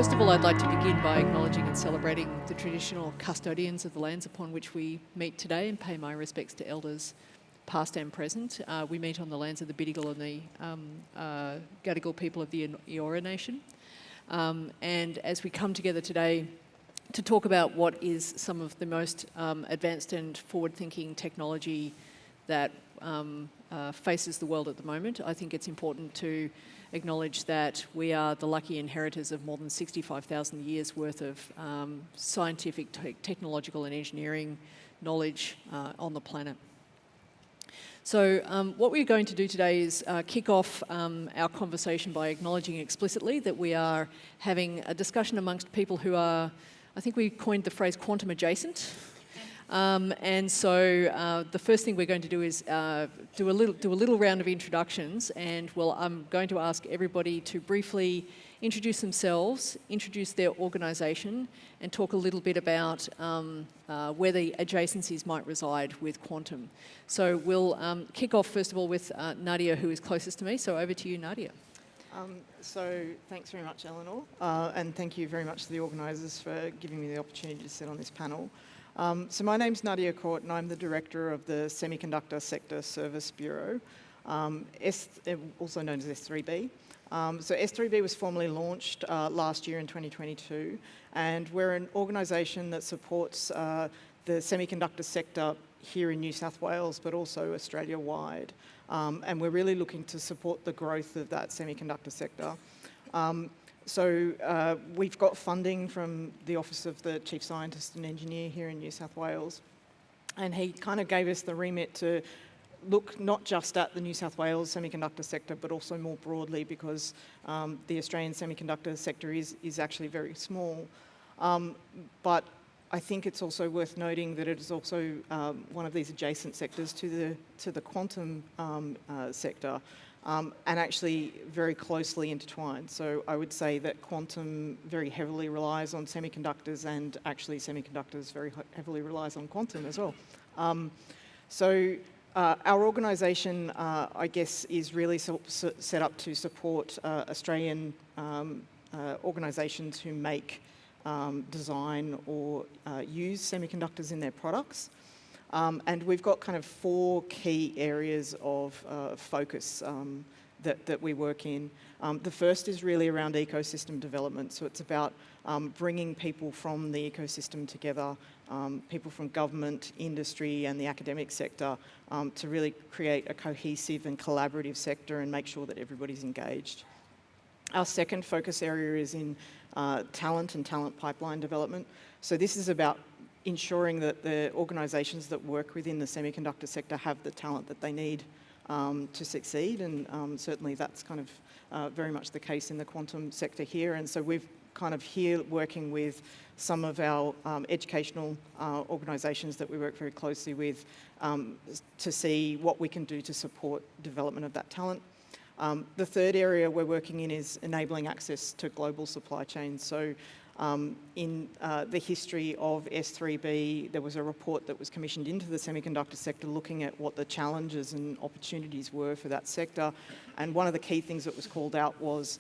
First of all, I'd like to begin by acknowledging and celebrating the traditional custodians of the lands upon which we meet today and pay my respects to elders past and present. We meet on the lands of the Bidjigal and the Gadigal people of the Eora Nation. And as we come together today to talk about what is some of the most advanced and forward-thinking technology that faces the world at the moment, I think it's important to acknowledge that we are the lucky inheritors of more than 65,000 years worth of scientific, technological and engineering knowledge on the planet. So what we're going to do today is kick off our conversation by acknowledging explicitly that we are having a discussion amongst people who are, I think we coined the phrase quantum adjacent. And so the first thing we're going to do is do a little round of introductions, and I'm going to ask everybody to briefly introduce themselves, introduce their organisation, and talk a little bit about where the adjacencies might reside with quantum. So we'll kick off first of all with Nadia, who is closest to me. So over to you, Nadia. So thanks very much, Eleanor, and thank you very much to the organisers for giving me the opportunity to sit on this panel. So my name's Nadia Court, and I'm the Director of the Semiconductor Sector Service Bureau, also known as S3B. So S3B was formally launched last year in 2022, and we're an organisation that supports the semiconductor sector here in New South Wales, but also Australia-wide. And we're really looking to support the growth of that semiconductor sector. So we've got funding from the Office of the Chief Scientist and Engineer here in New South Wales, and he kind of gave us the remit to look not just at the New South Wales semiconductor sector, but also more broadly, because the Australian semiconductor sector is actually very small. But I think it's also worth noting that it is also one of these adjacent sectors to the quantum sector. And actually very closely intertwined. So I would say that quantum very heavily relies on semiconductors, and actually semiconductors very heavily relies on quantum as well. Our organisation, I guess, is really set up to support Australian organisations who make, design or use semiconductors in their products. And we've got kind of 4 key areas of focus that we work in. The first is really around ecosystem development. So it's about bringing people from the ecosystem together, people from government, industry and the academic sector, to really create a cohesive and collaborative sector and make sure that everybody's engaged. Our second focus area is in talent and talent pipeline development. So this is about ensuring that the organisations that work within the semiconductor sector have the talent that they need to succeed, and certainly that's kind of very much the case in the quantum sector here. And so we've kind of here working with some of our educational organisations that we work very closely with to see what we can do to support development of that talent. The third area we're working in is enabling access to global supply chains. So in the history of S3B, there was a report that was commissioned into the semiconductor sector looking at what the challenges and opportunities were for that sector. And one of the key things that was called out was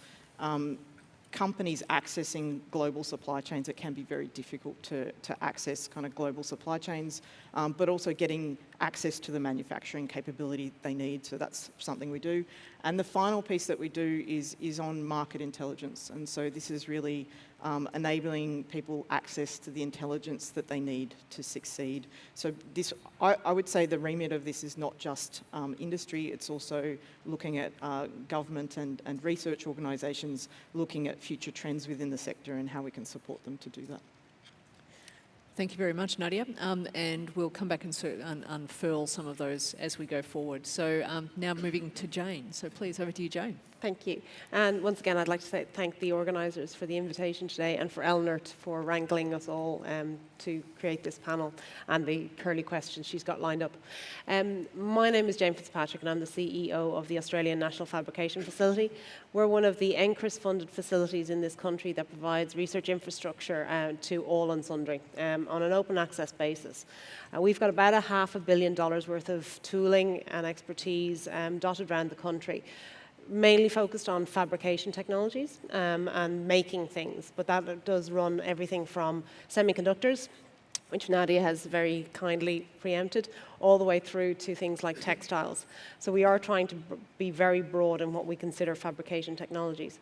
companies accessing global supply chains. It can be very difficult to access kind of global supply chains, but also getting access to the manufacturing capability they need. So that's something we do. And the final piece that we do is on market intelligence. And so this is really enabling people access to the intelligence that they need to succeed. So this, I would say the remit of this is not just industry, it's also looking at government and research organisations, looking at future trends within the sector and how we can support them to do that. Thank you very much, Nadia. And we'll come back and unfurl some of those as we go forward. So now moving to Jane. So please, over to you, Jane. Thank you. And once again, I'd like to thank the organisers for the invitation today, and for Eleanor for wrangling us all to create this panel and the curly questions she's got lined up. My name is Jane Fitzpatrick, and I'm the CEO of the Australian National Fabrication Facility. We're one of the NCRIS-funded facilities in this country that provides research infrastructure to all and sundry on an open access basis. We've got about $500 million worth of tooling and expertise dotted around the country. mainly focused on fabrication technologies and making things, but that does run everything from semiconductors, which Nadia has very kindly preempted, all the way through to things like textiles. So we are trying to be very broad in what we consider fabrication technologies.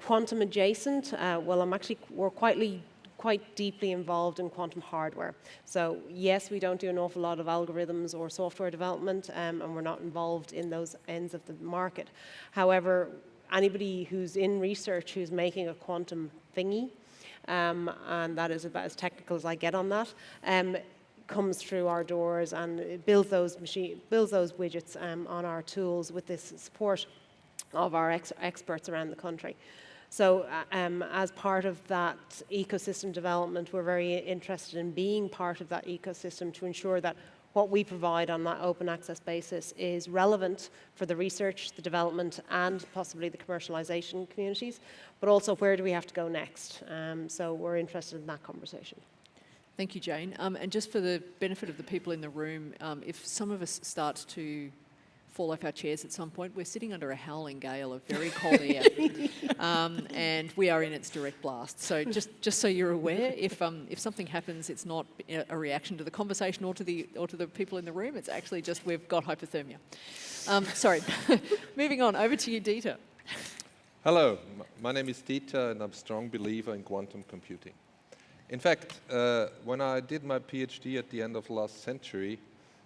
Quantum adjacent, well, we're quite deeply involved in quantum hardware. So yes, we don't do an awful lot of algorithms or software development, and we're not involved in those ends of the market. However, anybody who's in research who's making a quantum thingy, and that is about as technical as I get on that, comes through our doors and it builds those widgets on our tools with this support of our experts around the country. So as part of that ecosystem development, we're very interested in being part of that ecosystem to ensure that what we provide on that open access basis is relevant for the research, the development, and possibly the commercialization communities, but also where do we have to go next. So we're interested in that conversation. Thank you, Jane. And just for the benefit of the people in the room, if some of us start to fall off our chairs at some point, we're sitting under a howling gale of very cold air, and we are in its direct blast. So just so you're aware, if something happens, it's not a reaction to the conversation or to the people in the room. It's actually just we've got hypothermia. Sorry. Moving on, over to you, Dieter. Hello, my name is Dieter, and I'm a strong believer in quantum computing. In fact, when I did my PhD at the end of last century,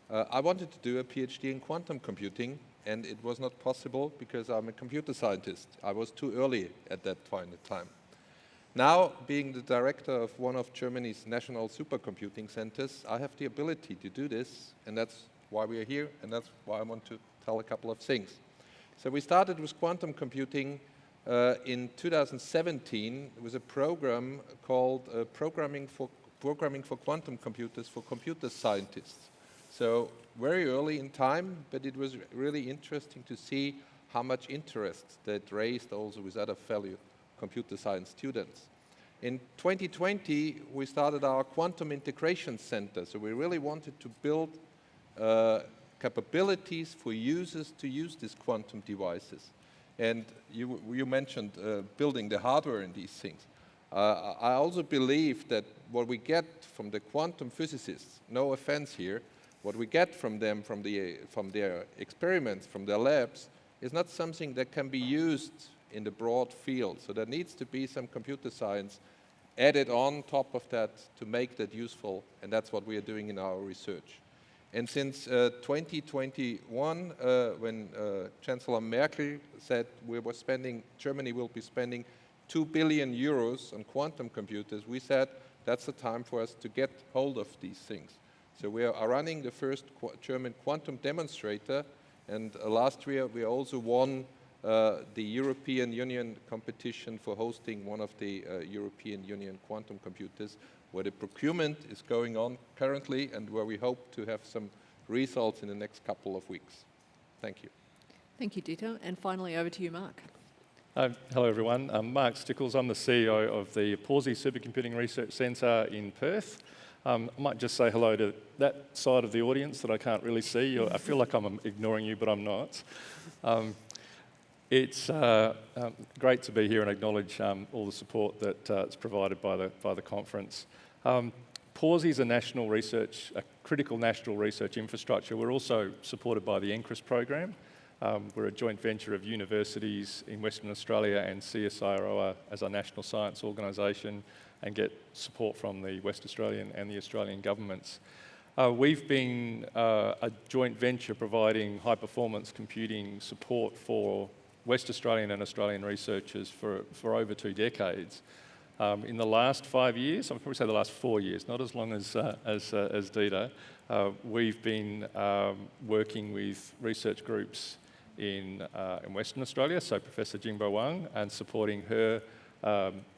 I wanted to do a PhD in quantum computing, and it was not possible because I'm a computer scientist. I was too early at that point in time. Now, being the director of one of Germany's national supercomputing centers, I have the ability to do this, and that's why we are here, and that's why I want to tell a couple of things. So we started with quantum computing in 2017 with a program called Programming for Quantum Computers for Computer Scientists. So very early in time, but it was really interesting to see how much interest that raised also with other fellow computer science students. In 2020, we started our Quantum Integration Center. So we really wanted to build capabilities for users to use these quantum devices. And you mentioned building the hardware in these things. I also believe that what we get from the quantum physicists, no offense here, what we get from them, from their experiments, from their labs, is not something that can be used in the broad field. So there needs to be some computer science added on top of that to make that useful, and that's what we are doing in our research. And since 2021, when Chancellor Merkel said Germany will be spending 2 billion euros on quantum computers, we said that's the time for us to get hold of these things. So we are running the first German quantum demonstrator, and last year we also won the European Union competition for hosting one of the European Union quantum computers, where the procurement is going on currently and where we hope to have some results in the next couple of weeks. Thank you. Thank you, Dieter. And finally, over to you, Mark. Hello, everyone. I'm Mark Stickles. I'm the CEO of the Pawsey Supercomputing Research Centre in Perth. I might just say hello to that side of the audience that I can't really see. I feel like I'm ignoring you, but I'm not. It's great to be here and acknowledge all the support that is provided by the conference. Pawsey is a critical national research infrastructure. We're also supported by the NCRIS program. We're a joint venture of universities in Western Australia and CSIRO as our national science organisation, and get support from the West Australian and the Australian governments. We've been a joint venture providing high-performance computing support for West Australian and Australian researchers for over 2 decades. In the last 5 years, I would probably say the last 4 years, not as long as Dieter, we've been working with research groups in Western Australia, so Professor Jingbo Wang, and supporting her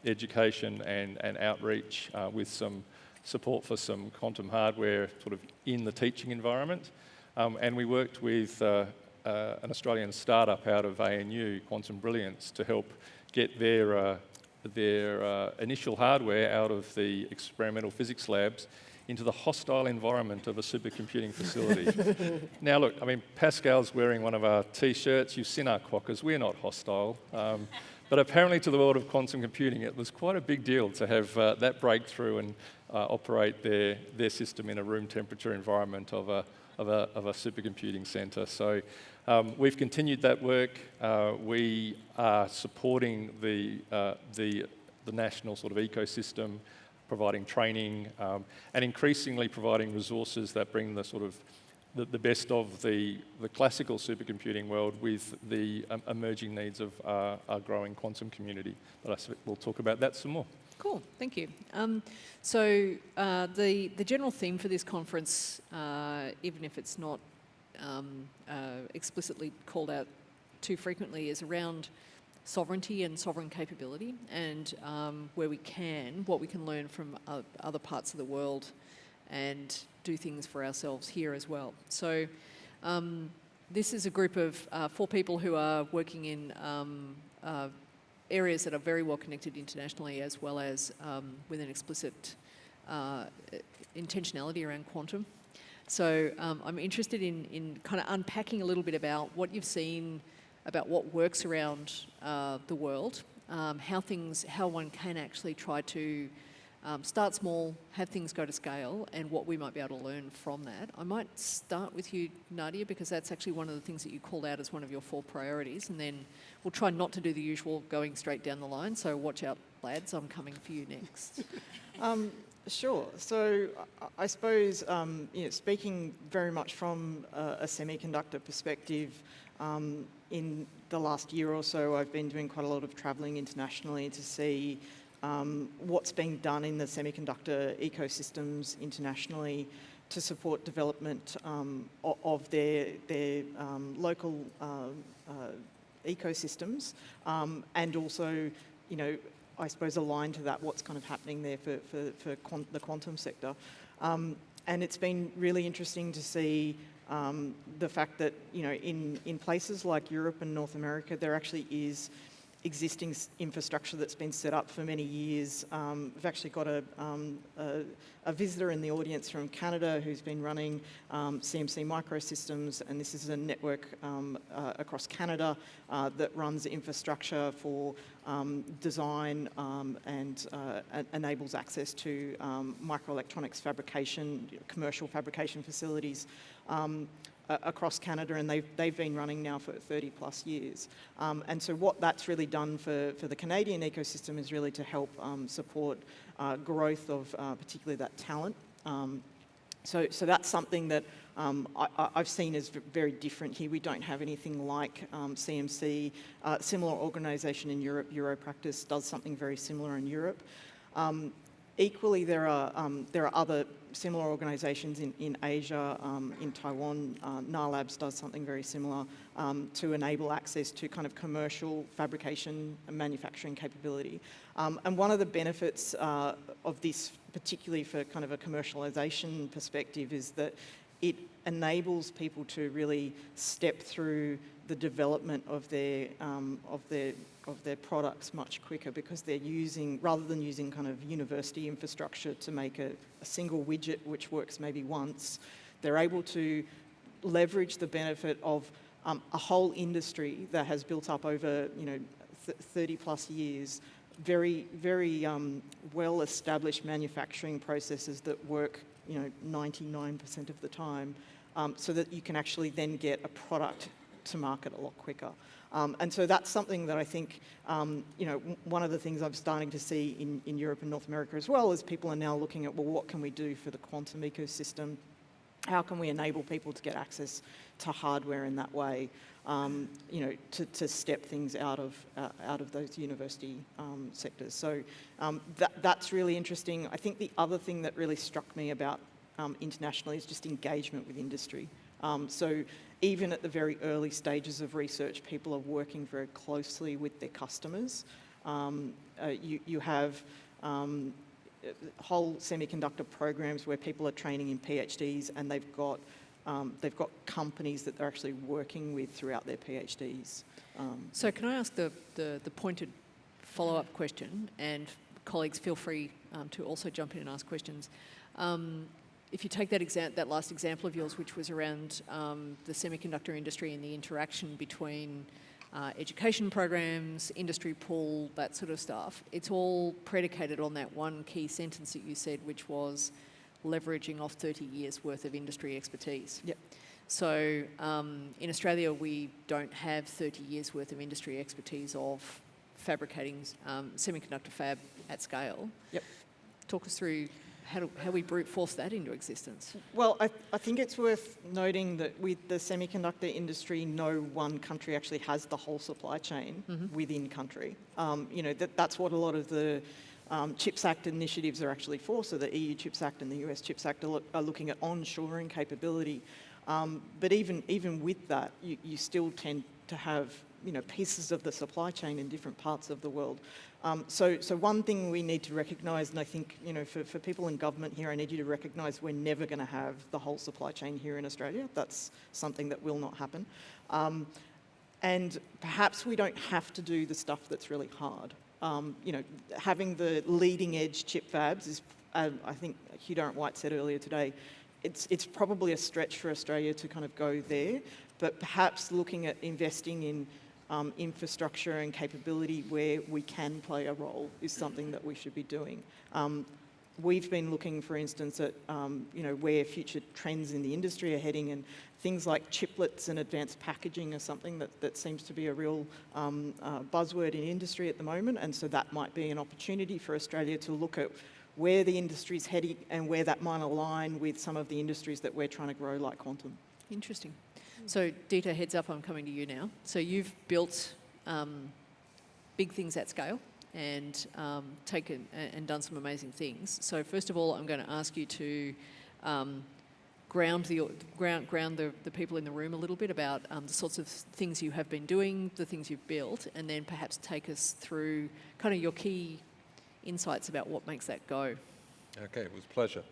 education and outreach with some support for some quantum hardware sort of in the teaching environment. And we worked with an Australian startup out of ANU, Quantum Brilliance, to help get their initial hardware out of the experimental physics labs into the hostile environment of a supercomputing facility. Now look, I mean, Pascal's wearing one of our T-shirts. You've seen our quokkas. We're not hostile. But apparently to the world of quantum computing, it was quite a big deal to have that breakthrough and operate their system in a room temperature environment of a supercomputing centre. So we've continued that work. We are supporting the national sort of ecosystem, providing training, and increasingly providing resources that bring the sort of the best of the classical supercomputing world with the emerging needs of our growing quantum community. But we'll talk about that some more. Cool, thank you. So the general theme for this conference, even if it's not explicitly called out too frequently, is around sovereignty and sovereign capability, and where we can, what we can learn from other parts of the world and do things for ourselves here as well. So this is a group of 4 people who are working in areas that are very well connected internationally, as well as with an explicit intentionality around quantum. So I'm interested in kind of unpacking a little bit about what you've seen about what works around the world, how one can actually try to start small, have things go to scale, and what we might be able to learn from that. I might start with you, Nadia, because that's actually one of the things that you called out as one of your 4 priorities, and then we'll try not to do the usual going straight down the line, so watch out, lads, I'm coming for you next. Sure. So I suppose, speaking very much from a semiconductor perspective, in the last year or so, I've been doing quite a lot of travelling internationally to see what's being done in the semiconductor ecosystems internationally to support development of their local ecosystems, and also, I suppose aligned to that, what's kind of happening there for the quantum sector. And it's been really interesting to see the fact that, in places like Europe and North America, there actually is existing infrastructure that's been set up for many years. We've actually got a visitor in the audience from Canada who's been running CMC Microsystems, and this is a network across Canada that runs infrastructure for design and enables access to microelectronics fabrication, commercial fabrication facilities across Canada, and they've been running now for 30 plus years. And so what that's really done for the Canadian ecosystem is really to help support growth of particularly that talent. So that's something that I've seen as very different here. We don't have anything like CMC. Similar organisation in Europe, Europractice, does something very similar in Europe. Equally, there are other similar organisations in Asia, in Taiwan. NALABS does something very similar to enable access to kind of commercial fabrication and manufacturing capability. And one of the benefits of this, particularly for kind of a commercialisation perspective, is that it enables people to really step through the development of their products much quicker, because they're using, rather than using kind of university infrastructure to make a single widget which works maybe once, they're able to leverage the benefit of a whole industry that has built up over 30 plus years, very well established manufacturing processes that work 99% of the time, so that you can actually then get a product to market a lot quicker. And so that's something that I think, one of the things I'm starting to see in Europe and North America as well, is people are now looking at, well, what can we do for the quantum ecosystem? How can we enable people to get access to hardware in that way, to step things out of those university sectors? So that's really interesting. I think the other thing that really struck me about internationally is just engagement with industry. So even at the very early stages of research, people are working very closely with their customers. You have whole semiconductor programs where people are training in PhDs, and they've got companies that they're actually working with throughout their PhDs. So can I ask the pointed follow-up question, and colleagues feel free to also jump in and ask questions. If you take that last example of yours, which was around the semiconductor industry and the interaction between education programs, industry pull, that sort of stuff, it's all predicated on that one key sentence that you said, which was leveraging off 30 years worth of industry expertise. Yep. So in Australia, we don't have 30 years worth of industry expertise of fabricating semiconductor fab at scale. Yep. Talk us through how we brute force that into existence. Well, I think it's worth noting that with the semiconductor industry, no one country actually has the whole supply chain within country. That's what a lot of the CHIPS Act initiatives are actually for. So the EU CHIPS Act and the US CHIPS Act are looking at onshoring capability. But even with that, you still tend to have pieces of the supply chain in different parts of the world. So one thing we need to recognise, and I think for people in government here, I need you to recognise we're never going to have the whole supply chain here in Australia. That's something that will not happen. And perhaps we don't have to do the stuff that's really hard. Having the leading edge chip fabs is, I think Hugh Durrant-White said earlier today, it's probably a stretch for Australia to kind of go there, but perhaps looking at investing in infrastructure and capability where we can play a role is something that we should be doing. We've been looking, for instance, at where future trends in the industry are heading, and things like chiplets and advanced packaging are something that seems to be a real buzzword in industry at the moment, and so that might be an opportunity for Australia to look at where the industry's heading and where that might align with some of the industries that we're trying to grow, like quantum. Interesting. So Dita, heads up, I'm coming to you now. So you've built big things at scale and taken and done some amazing things. So first of all, I'm going to ask you to ground the people in the room a little bit about the sorts of things you have been doing, the things you've built, and then perhaps take us through kind of your key insights about what makes that go. Okay, it was a pleasure.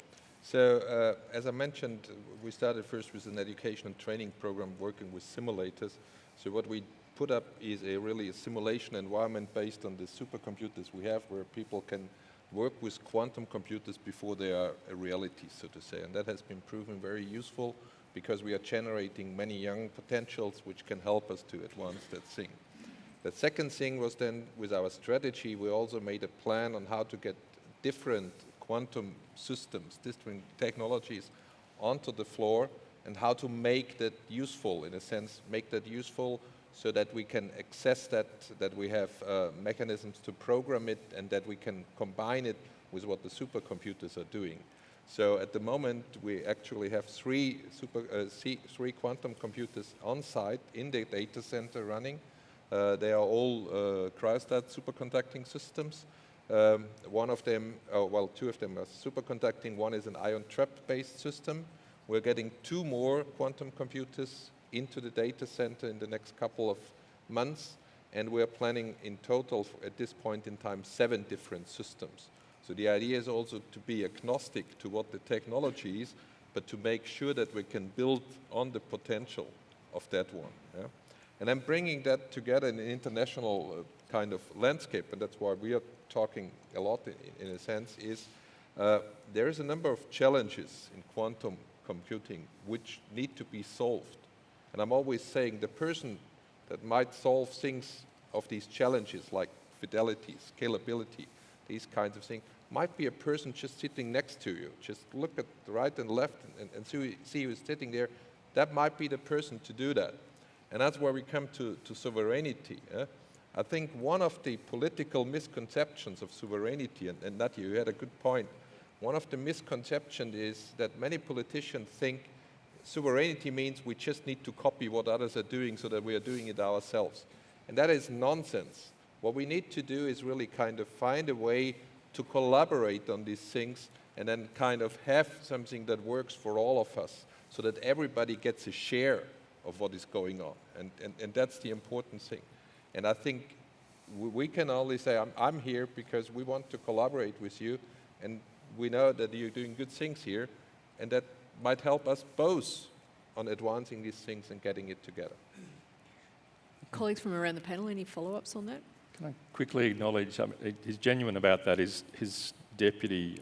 So, as I mentioned, we started first with an education and training program working with simulators. So what we put up is really a simulation environment based on the supercomputers we have, where people can work with quantum computers before they are a reality, so to say. And that has been proven very useful because we are generating many young potentials which can help us to advance that thing. The second thing was then, with our strategy, we also made a plan on how to get different quantum systems, different technologies onto the floor, and how to make that useful, in a sense, make that useful so that we can access that we have mechanisms to program it, and that we can combine it with what the supercomputers are doing. So at the moment, we actually have three quantum computers on site in the data center running. They are all cryostat superconducting systems. One of them, two of them are superconducting. One is an ion trap-based system. We're getting 2 more quantum computers into the data center in the next couple of months, and we're planning in total, at this point in time, 7 different systems. So the idea is also to be agnostic to what the technology is, but to make sure that we can build on the potential of that one. Yeah? And I'm bringing that together in an international kind of landscape, and that's why we are talking a lot in a sense, is there is a number of challenges in quantum computing which need to be solved. And I'm always saying the person that might solve things of these challenges like fidelity, scalability, these kinds of things, might be a person just sitting next to you. Just look at the right and left and see who's sitting there. That might be the person to do that. And that's where we come to sovereignty. I think one of the political misconceptions of sovereignty, and Nadia, you had a good point, one of the misconceptions is that many politicians think sovereignty means we just need to copy what others are doing so that we are doing it ourselves. And that is nonsense. What we need to do is really kind of find a way to collaborate on these things and then kind of have something that works for all of us so that everybody gets a share of what is going on. And that's the important thing. And I think we can only say, I'm here because we want to collaborate with you, and we know that you're doing good things here, and that might help us both on advancing these things and getting it together. Colleagues from around the panel, any follow-ups on that? Can I quickly acknowledge, he's genuine about that. His deputy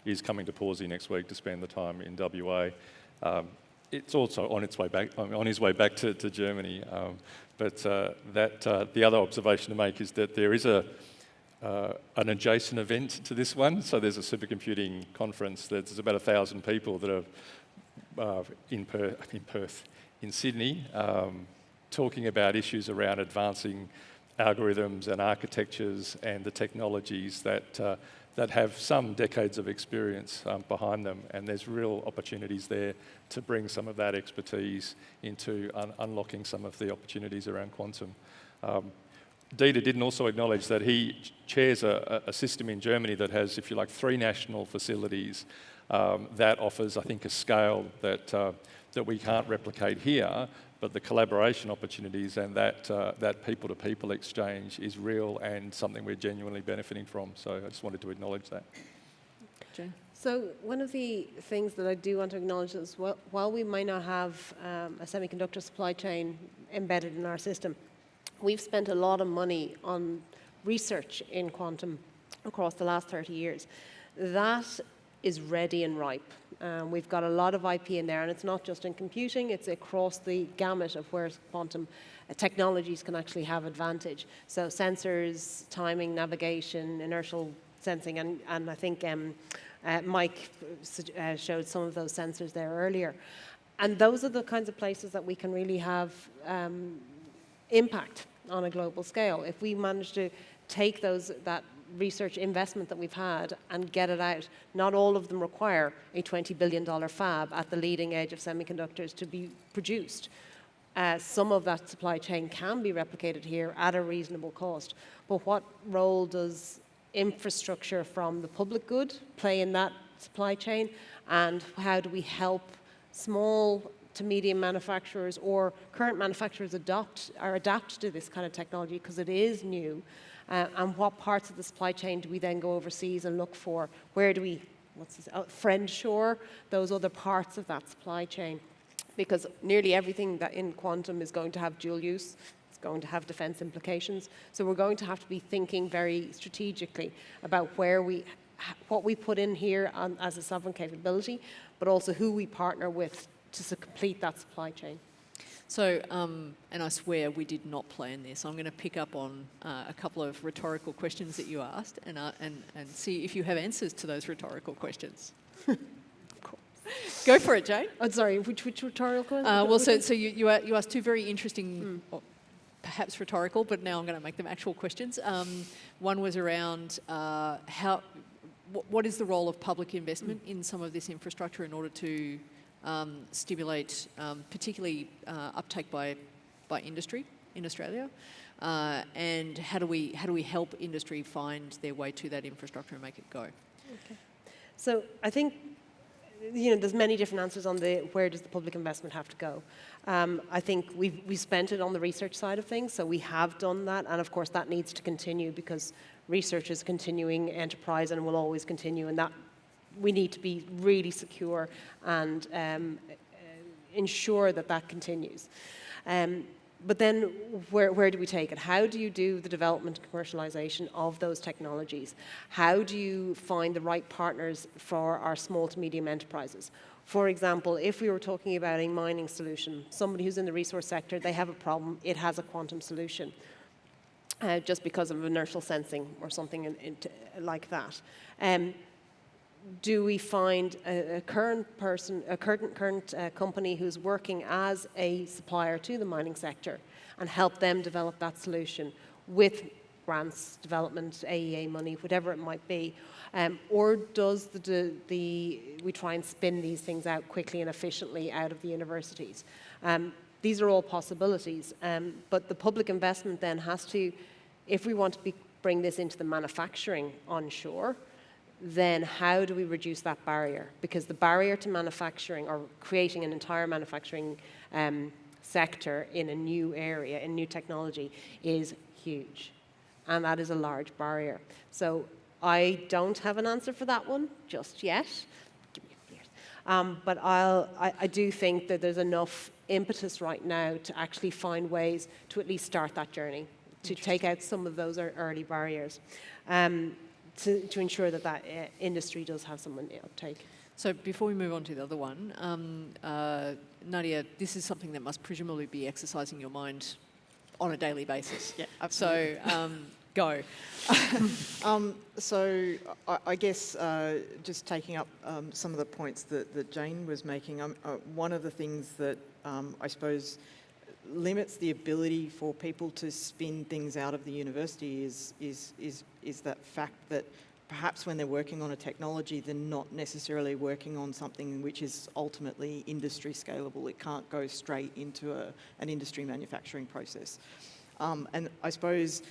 is coming to Pawsey next week to spend the time in WA. It's also on his way back to Germany. The other observation to make is that there is an adjacent event to this one. So there's a supercomputing conference. There's about 1,000 people that are in Sydney, talking about issues around advancing algorithms and architectures and the technologies that have some decades of experience behind them, and there's real opportunities there to bring some of that expertise into unlocking some of the opportunities around quantum. Dieter didn't also acknowledge that he chairs a system in Germany that has, if you like, 3 national facilities that offers, I think, a scale that we can't replicate here, but the collaboration opportunities and that people-to-people exchange is real and something we're genuinely benefiting from. So I just wanted to acknowledge that. Jane? So one of the things that I do want to acknowledge is while we might not have a semiconductor supply chain embedded in our system, we've spent a lot of money on research in quantum across the last 30 years. That is ready and ripe. We've got a lot of IP in there, and it's not just in computing, it's across the gamut of where quantum technologies can actually have advantage. So sensors, timing, navigation, inertial sensing, and I think Mike showed some of those sensors there earlier. And those are the kinds of places that we can really have impact on a global scale. If we manage to take that research investment that we've had and get it out, not all of them require a $20 billion fab at the leading edge of semiconductors to be produced. Some of that supply chain can be replicated here at a reasonable cost. But what role does infrastructure from the public good play in that supply chain? And how do we help small to medium manufacturers or current manufacturers adapt to this kind of technology because it is new? And what parts of the supply chain do we then go overseas and look for? Where do we, friendshore those other parts of that supply chain? Because nearly everything that in quantum is going to have dual use. It's going to have defense implications. So we're going to have to be thinking very strategically about what we put in here as a sovereign capability, but also who we partner with to complete that supply chain. So, and I swear we did not plan this. I'm going to pick up on a couple of rhetorical questions that you asked and see if you have answers to those rhetorical questions. Of course. Go for it, Jane. Oh, sorry, which rhetorical question? So you asked 2 very interesting, perhaps rhetorical, but now I'm going to make them actual questions. One was around what is the role of public investment in some of this infrastructure in order to stimulate particularly uptake by industry in Australia, and how do we help industry find their way to that infrastructure and make it go? Okay. So I think there's many different answers on where does the public investment have to go. I think we spent it on the research side of things, so we have done that, and of course that needs to continue because research is a continuing enterprise and will always continue, and that we need to be really secure and ensure that continues. But then where do we take it? How do you do the development and commercialization of those technologies? How do you find the right partners for our small to medium enterprises? For example, if we were talking about a mining solution, somebody who's in the resource sector, they have a problem, it has a quantum solution. Just because of inertial sensing or something like that. Do we find a current company who's working as a supplier to the mining sector and help them develop that solution with grants, development, AEA money, whatever it might be? Or does we try and spin these things out quickly and efficiently out of the universities? These are all possibilities, but the public investment then has to, if we want to bring this into the manufacturing onshore, then how do we reduce that barrier? Because the barrier to manufacturing or creating an entire manufacturing sector in a new area, in new technology, is huge. And that is a large barrier. So I don't have an answer for that one just yet. Give me a few years. But I do think that there's enough impetus right now to actually find ways to at least start that journey, to take out some of those early barriers. to ensure that that industry does have some uptake. So before we move on to the other one, Nadia, this is something that must presumably be exercising your mind on a daily basis. Yeah, absolutely. So go. So I guess just taking up some of the points that Jane was making, one of the things that I suppose limits the ability for people to spin things out of the university is that fact that perhaps when they're working on a technology, they're not necessarily working on something which is ultimately industry scalable. It can't go straight into an industry manufacturing process. And I suppose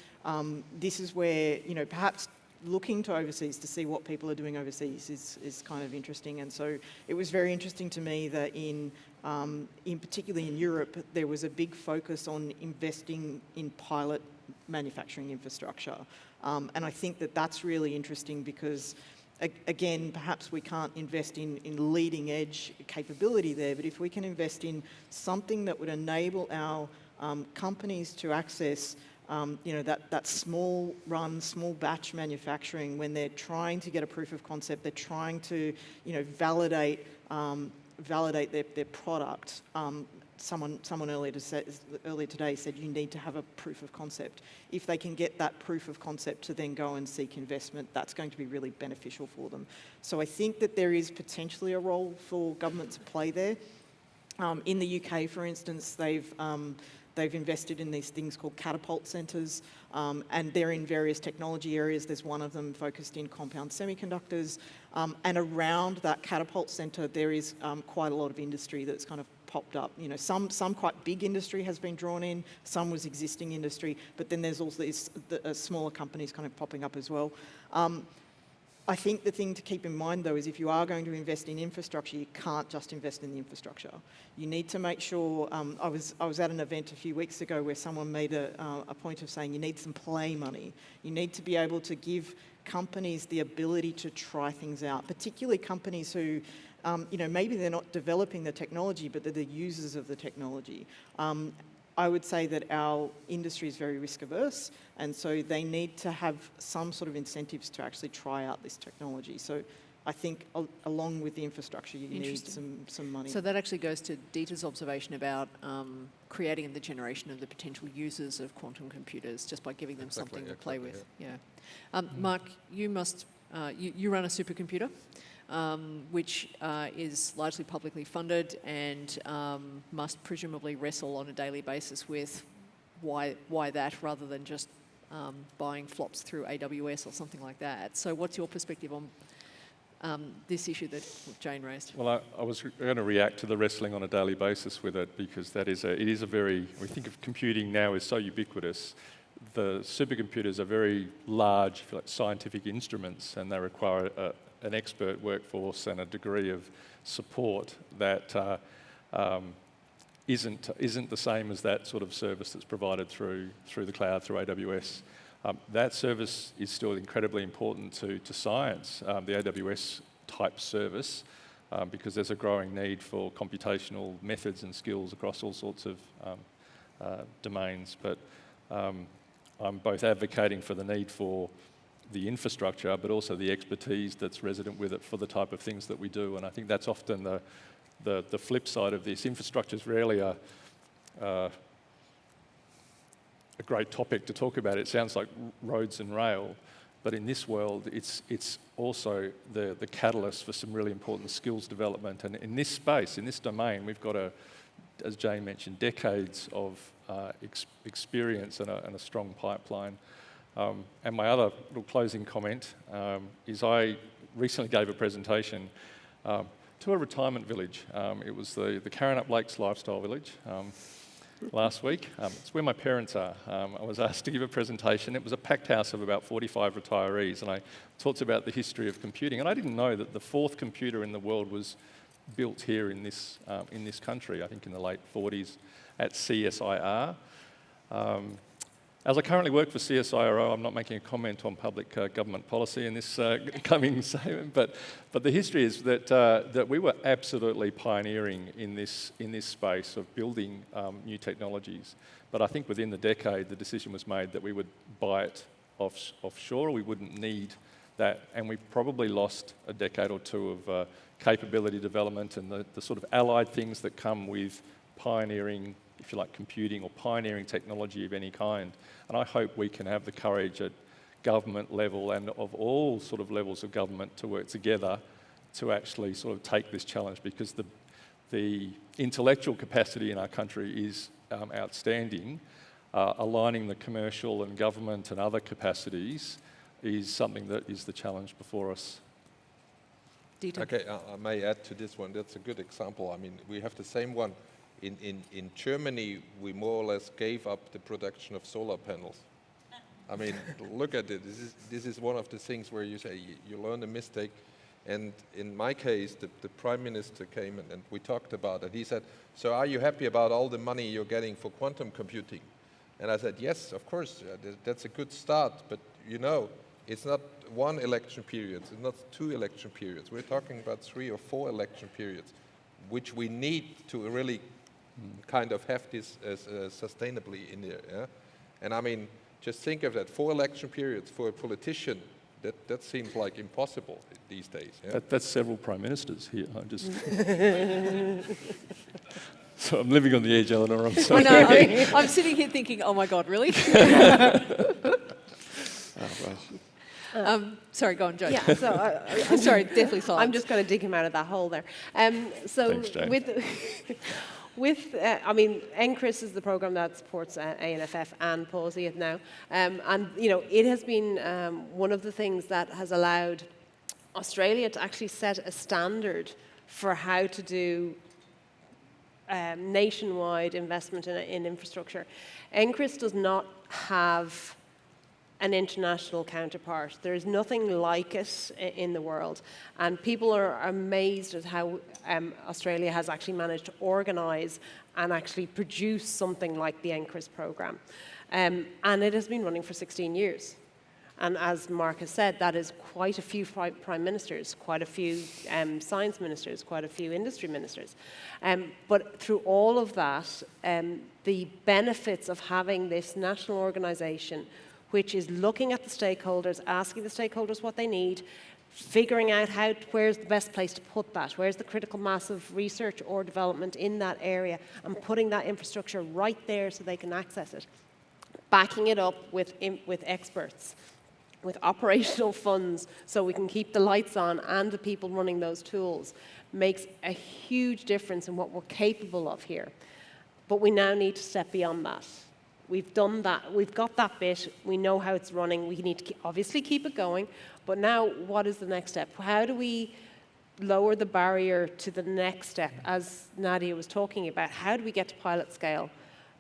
this is where, perhaps looking to overseas to see what people are doing overseas is kind of interesting. And so it was very interesting to me that in particularly in Europe, there was a big focus on investing in pilot manufacturing infrastructure. And I think that that's really interesting because, again, perhaps we can't invest in leading edge capability there, but if we can invest in something that would enable our companies to access that small run, small batch manufacturing when they're trying to get a proof of concept, they're trying to, validate their product. Someone earlier today said you need to have a proof of concept. If they can get that proof of concept to then go and seek investment, that's going to be really beneficial for them. So I think that there is potentially a role for government to play there. In the UK, for instance, they've invested in these things called catapult centres, and they're in various technology areas. There's one of them focused in compound semiconductors, and around that catapult centre, there is quite a lot of industry that's kind of popped up. Some quite big industry has been drawn in, some was existing industry, but then there's also these smaller companies kind of popping up as well. I think the thing to keep in mind, though, is if you are going to invest in infrastructure, you can't just invest in the infrastructure. You need to make sure, I was at an event a few weeks ago where someone made a point of saying you need some play money. You need to be able to give companies the ability to try things out, particularly companies who, maybe they're not developing the technology, but they're the users of the technology. I would say that our industry is very risk averse, and so they need to have some sort of incentives to actually try out this technology. So I think along with the infrastructure, you need some money. So that actually goes to Dieter's observation about creating the generation of the potential users of quantum computers just by giving them something to play with. Yeah. Mark, you must, you run a supercomputer. Which is largely publicly funded and must presumably wrestle on a daily basis with why that rather than just buying flops through AWS or something like that. So what's your perspective on this issue that Jane raised? Well, I was going to react to the wrestling on a daily basis with it because it is a very, we think of computing now as so ubiquitous. The supercomputers are very large, if you like, scientific instruments, and they require an expert workforce and a degree of support that isn't the same as that sort of service that's provided through the cloud, through AWS. That service is still incredibly important to science, the AWS type service, because there's a growing need for computational methods and skills across all sorts of domains. But I'm both advocating for the need for the infrastructure, but also the expertise that's resident with it for the type of things that we do. And I think that's often the flip side of this. Infrastructure is rarely a great topic to talk about. It sounds like roads and rail, but in this world, it's also the catalyst for some really important skills development. And in this space, in this domain, we've got as Jane mentioned, decades of experience and a strong pipeline. And my other little closing comment is I recently gave a presentation to a retirement village. It was the Karrinyup Lakes Lifestyle Village last week. It's where my parents are. I was asked to give a presentation. It was a packed house of about 45 retirees, and I talked about the history of computing. And I didn't know that the fourth computer in the world was built here in this country, I think in the late 40s at CSIR. As I currently work for CSIRO, I'm not making a comment on public government policy in this coming statement, but the history is that we were absolutely pioneering in this space of building new technologies. But I think within the decade, the decision was made that we would buy it offshore. We wouldn't need that, and we probably lost a decade or two of capability development and the sort of allied things that come with pioneering, if you like, computing or pioneering technology of any kind. And I hope we can have the courage at government level and of all sort of levels of government to work together to actually sort of take this challenge, because the intellectual capacity in our country is outstanding. Aligning the commercial and government and other capacities is something that is the challenge before us. Dieter. Okay, I may add to this one. That's a good example. I mean, we have the same one. In Germany, we more or less gave up the production of solar panels. I mean, look at it. This is one of the things where you say you learn a mistake. And in my case, the Prime Minister came and we talked about it. He said, so are you happy about all the money you're getting for quantum computing? And I said, yes, of course, that's a good start. But you know, it's not one election period. It's not 2 election periods. We're talking about 3 or 4 election periods, which we need to really kind of have this sustainably in there. Yeah? And I mean, just think of that, 4 election periods for a politician. That seems like impossible these days. Yeah? That's several prime ministers here. I just so I'm living on the edge, Eleanor. I'm sorry. I know, I mean, I'm sitting here thinking, oh my God, really? Sorry, go on, Joe. Yeah, so I'm sorry, definitely silence. I'm just going to dig him out of that hole there. So Thanks, Jane. I mean, NCRIS is the program that supports ANFF and PAWSI now, and you know, it has been one of the things that has allowed Australia to actually set a standard for how to do nationwide investment in infrastructure. NCRIS does not have an international counterpart. There is nothing like it in the world. And people are amazed at how Australia has actually managed to organise and actually produce something like the NCRIS program. And it has been running for 16 years. And as Mark has said, that is quite a few prime ministers, quite a few science ministers, quite a few industry ministers. But through all of that, the benefits of having this national organisation, which is looking at the stakeholders, asking the stakeholders what they need, figuring out where's the best place to put that, where's the critical mass of research or development in that area, and putting that infrastructure right there so they can access it. Backing it up with experts, with operational funds, so we can keep the lights on and the people running those tools, makes a huge difference in what we're capable of here. But we now need to step beyond that. We've done that, we've got that bit, we know how it's running, we need to obviously keep it going, but now what is the next step? How do we lower the barrier to the next step, as Nadia was talking about? How do we get to pilot scale?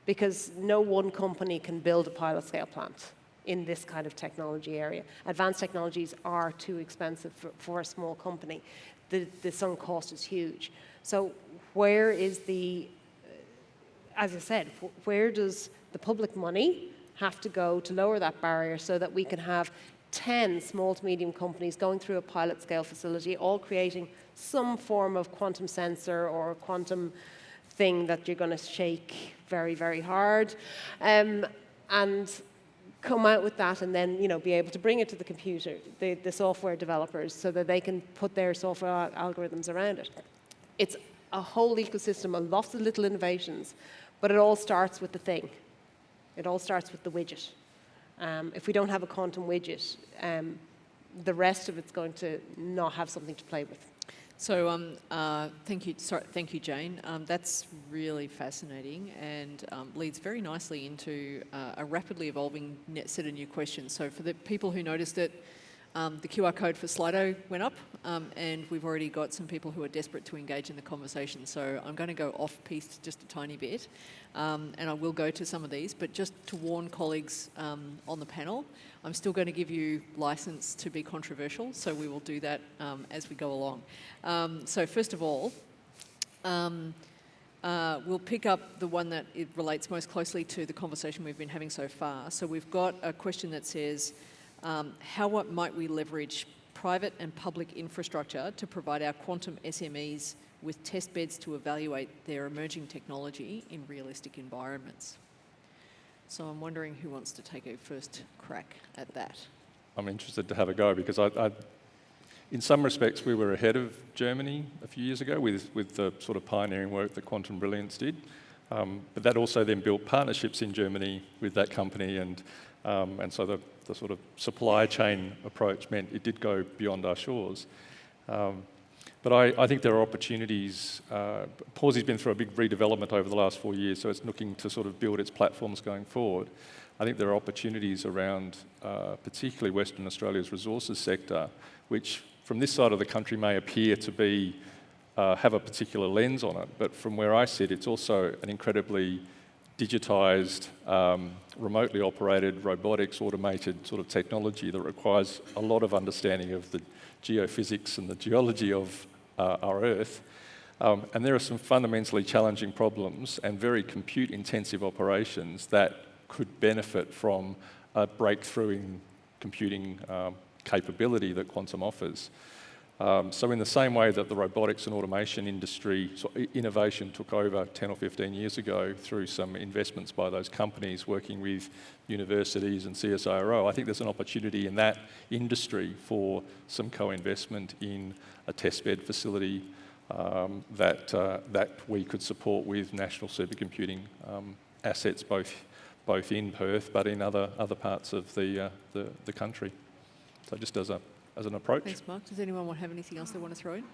Because no one company can build a pilot scale plant in this kind of technology area. Advanced technologies are too expensive for a small company. The sunk cost is huge. So where is as I said, where does the public money have to go to lower that barrier so that we can have 10 small to medium companies going through a pilot scale facility, all creating some form of quantum sensor or quantum thing that you're going to shake very, very hard, and come out with that, and then be able to bring it to the computer, the software developers, so that they can put their software algorithms around it. It's a whole ecosystem of lots of little innovations, but it all starts with the thing. It all starts with the widget. If we don't have a quantum widget, the rest of it's going to not have something to play with. So thank you, Jane. That's really fascinating and leads very nicely into a rapidly evolving set of new questions. So for the people who noticed it, the QR code for Slido went up, and we've already got some people who are desperate to engage in the conversation. So I'm going to go off-piste just a tiny bit, and I will go to some of these, but just to warn colleagues on the panel, I'm still going to give you license to be controversial, so we will do that as we go along. So first of all, we'll pick up the one that it relates most closely to the conversation we've been having so far. So we've got a question that says, how might we leverage private and public infrastructure to provide our quantum SMEs with test beds to evaluate their emerging technology in realistic environments? So I'm wondering who wants to take a first crack at that. I'm interested to have a go, because in some respects we were ahead of Germany a few years ago with the sort of pioneering work that Quantum Brilliance did. But that also then built partnerships in Germany with that company, and so the sort of supply chain approach meant it did go beyond our shores. But I think there are opportunities. Pawsey's been through a big redevelopment over the last 4 years, so it's looking to sort of build its platforms going forward. I think there are opportunities around particularly Western Australia's resources sector, which from this side of the country may appear to be have a particular lens on it, but from where I sit, it's also an incredibly digitised, remotely operated, robotics, automated sort of technology that requires a lot of understanding of the geophysics and the geology of our Earth. And there are some fundamentally challenging problems and very compute-intensive operations that could benefit from a breakthrough in computing capability that quantum offers. So in the same way that the robotics and automation industry innovation took over 10 or 15 years ago through some investments by those companies working with universities and CSIRO, I think there's an opportunity in that industry for some co-investment in a testbed facility that we could support with national supercomputing assets, both in Perth but in other parts of the country. So just as an approach. Thanks, Mark. Does anyone have anything else they want to throw in?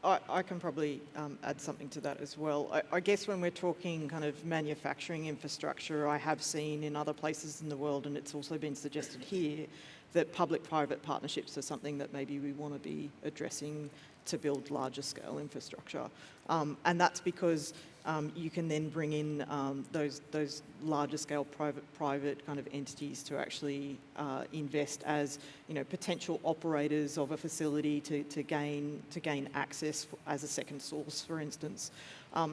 I can probably add something to that as well. I guess when we're talking kind of manufacturing infrastructure, I have seen in other places in the world, and it's also been suggested here, that public-private partnerships are something that maybe we want to be addressing to build larger scale infrastructure. And that's because you can then bring in those larger scale private kind of entities to actually invest as, you know, potential operators of a facility to gain access as a second source, for instance.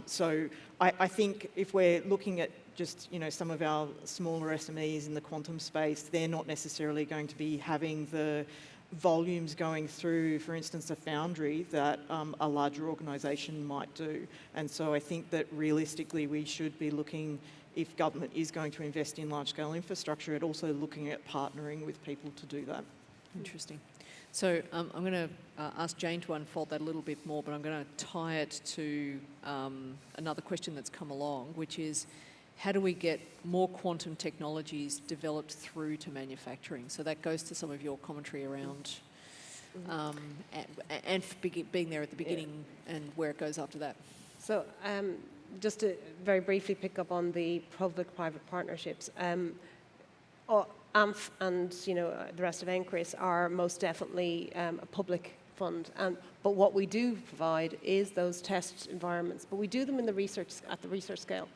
So I think if we're looking at just, you know, some of our smaller SMEs in the quantum space, they're not necessarily going to be having the volumes going through, for instance, a foundry that a larger organisation might do. And so I think that realistically we should be looking, if government is going to invest in large-scale infrastructure, at also looking at partnering with people to do that. Interesting. So I'm going to ask Jane to unfold that a little bit more, but I'm going to tie it to another question that's come along, which is, how do we get more quantum technologies developed through to manufacturing? So that goes to some of your commentary around being there at the beginning and where it goes after that. So just to very briefly pick up on the public-private partnerships, AMF and the rest of NCRIS are most definitely a public fund, but what we do provide is those test environments, but we do them in the research scale.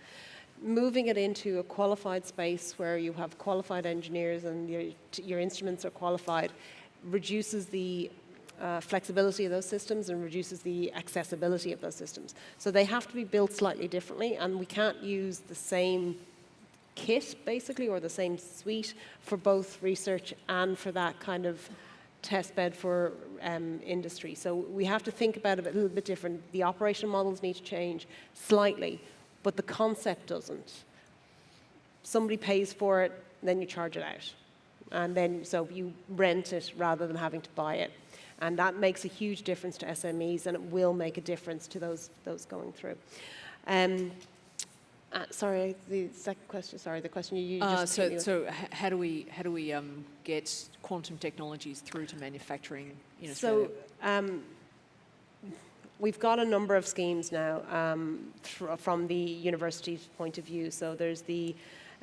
Moving it into a qualified space where you have qualified engineers and your instruments are qualified reduces the flexibility of those systems and reduces the accessibility of those systems. So they have to be built slightly differently, and we can't use the same kit, basically, or the same suite for both research and for that kind of test bed for industry. So we have to think about it a little bit different. The operation models need to change slightly, but the concept doesn't. Somebody pays for it, then you charge it out. And then, so you rent it rather than having to buy it. And that makes a huge difference to SMEs, and it will make a difference to those going through. Sorry, the second question, the question you just... So how do we get quantum technologies through to manufacturing in Australia? So, we've got a number of schemes now from the university's point of view. So there's the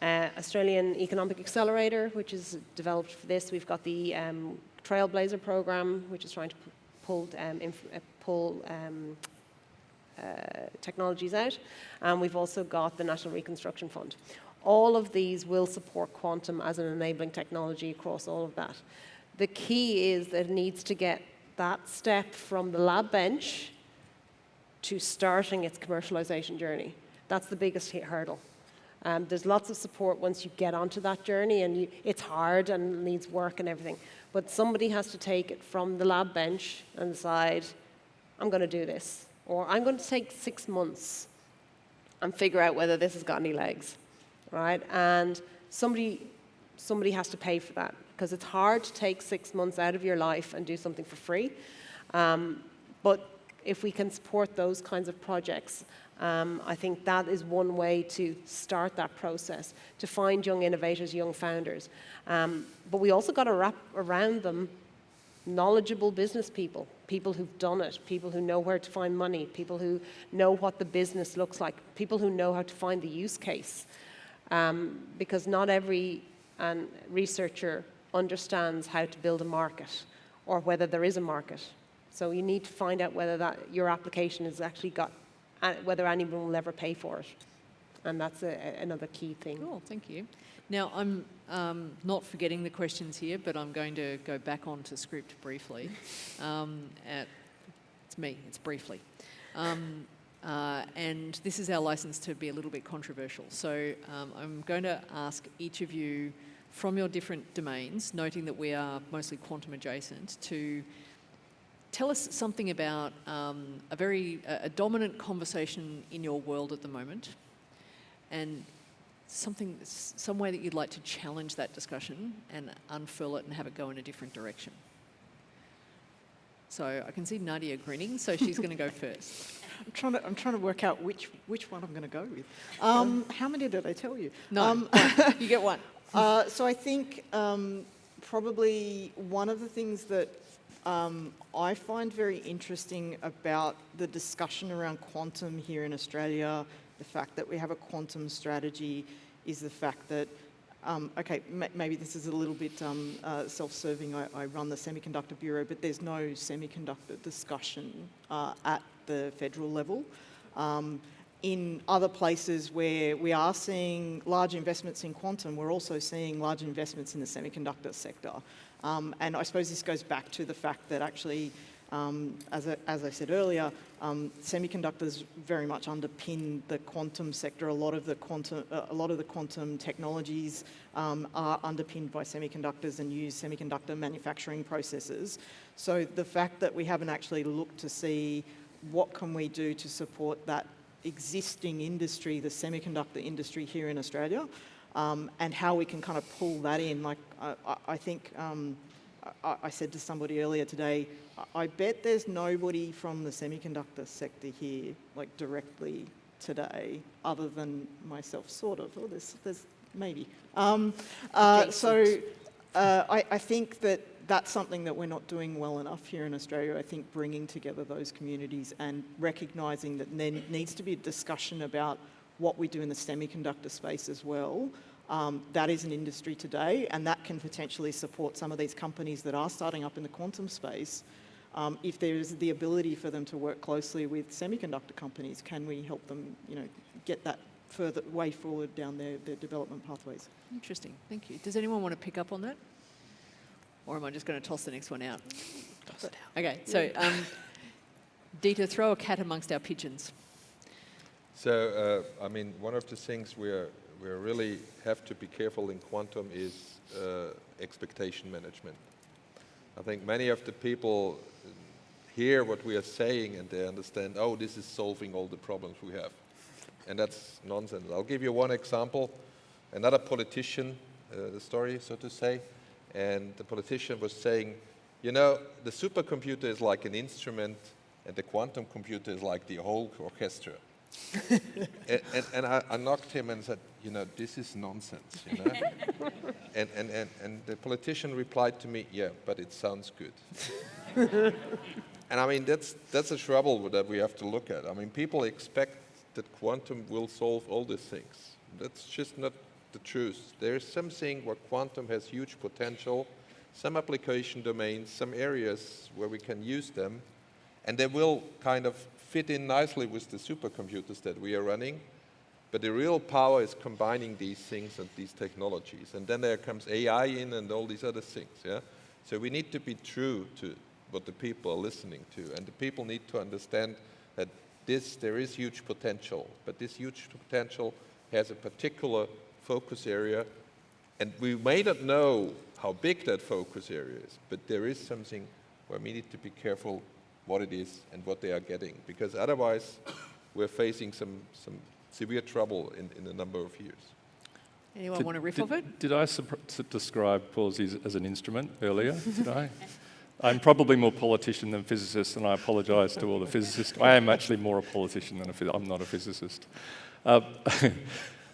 Australian Economic Accelerator, which is developed for this. We've got the Trailblazer program, which is trying to pull technologies out. And we've also got the National Reconstruction Fund. All of these will support quantum as an enabling technology across all of that. The key is that it needs to get that step from the lab bench to starting its commercialization journey. That's the biggest hurdle. There's lots of support once you get onto that journey, and it's hard and needs work and everything. But somebody has to take it from the lab bench and decide, I'm going to do this. Or I'm going to take 6 months and figure out whether this has got any legs, right? And somebody somebody has to pay for that, because it's hard to take 6 months out of your life and do something for free. But if we can support those kinds of projects, I think that is one way to start that process, to find young innovators, young founders. But we also got to wrap around them knowledgeable business people, people who've done it, people who know where to find money, people who know what the business looks like, people who know how to find the use case. Because not every researcher understands how to build a market or whether there is a market. So you need to find out whether your application has actually got, whether anyone will ever pay for it. And that's another key thing. Cool, thank you. Now, I'm not forgetting the questions here, but I'm going to go back onto script briefly. It's me, it's briefly. And this is our license to be a little bit controversial. So I'm going to ask each of you from your different domains, noting that we are mostly quantum adjacent, to tell us something about a dominant conversation in your world at the moment, and some way that you'd like to challenge that discussion and unfurl it and have it go in a different direction. So I can see Nadia grinning, so she's going to go first. I'm trying to work out which one I'm going to go with. How many did I tell you? No, you get one. So I think probably one of the things that I find very interesting about the discussion around quantum here in Australia, the fact that we have a quantum strategy, is the fact that, maybe this is a little bit self-serving. I run the Semiconductor Bureau, but there's no semiconductor discussion at the federal level. In other places where we are seeing large investments in quantum, we're also seeing large investments in the semiconductor sector. And I suppose this goes back to the fact that actually, as I said earlier, semiconductors very much underpin the quantum sector. A lot of the quantum technologies are underpinned by semiconductors and use semiconductor manufacturing processes. So the fact that we haven't actually looked to see what can we do to support that existing industry, the semiconductor industry here in Australia, and how we can kind of pull that in. Like I think I said to somebody earlier today, I bet there's nobody from the semiconductor sector here, like directly today, other than myself, sort of. Oh, there's maybe. So I think that's something that we're not doing well enough here in Australia. I think bringing together those communities and recognising that there needs to be a discussion about what we do in the semiconductor space as well. That is an industry today, and that can potentially support some of these companies that are starting up in the quantum space. If there is the ability for them to work closely with semiconductor companies, can we help them, get that further way forward down their development pathways? Interesting, thank you. Does anyone want to pick up on that? Or am I just going to toss the next one out? Toss it out. Okay, so Dieter, throw a cat amongst our pigeons. So, one of the things we really have to be careful in quantum is expectation management. I think many of the people hear what we are saying and they understand, oh, this is solving all the problems we have. And that's nonsense. I'll give you one example. Another politician, the story, so to say, and the politician was saying, the supercomputer is like an instrument and the quantum computer is like the whole orchestra. and I knocked him and said, this is nonsense, and the politician replied to me, yeah, but it sounds good. And that's a trouble that we have to look at. People expect that quantum will solve all these things. That's just not the truth. There is something where quantum has huge potential, some application domains, some areas where we can use them, and they will kind of fit in nicely with the supercomputers that we are running. But the real power is combining these things and these technologies. And then there comes AI in and all these other things. Yeah? So we need to be true to what the people are listening to. And the people need to understand that there is huge potential. But this huge potential has a particular focus area. And we may not know how big that focus area is, but there is something where we need to be careful what it is and what they are getting. Because otherwise, we're facing some severe trouble in a number of years. Anyone want to riff off it? Did I describe Pawsey as an instrument earlier? Did I? I'm probably more politician than physicist, and I apologise to all the physicists. I am actually more a politician than I'm not a physicist. Are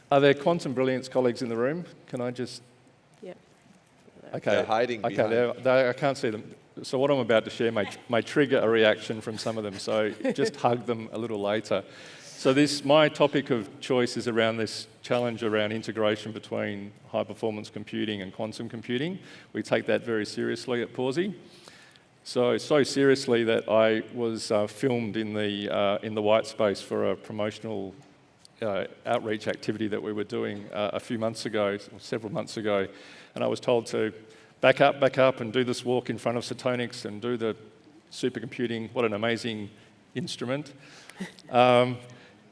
there quantum brilliance colleagues in the room? Can I just... Yeah. Okay. They're hiding okay, behind. I can't see them. So what I'm about to share may trigger a reaction from some of them, so just hug them a little later. So my topic of choice is around this challenge around integration between high-performance computing and quantum computing. We take that very seriously at Pawsey. So seriously that I was filmed in the white space for a promotional outreach activity that we were doing a few months ago, or several months ago, and I was told to back up and do this walk in front of Photonics and do the supercomputing. What an amazing instrument.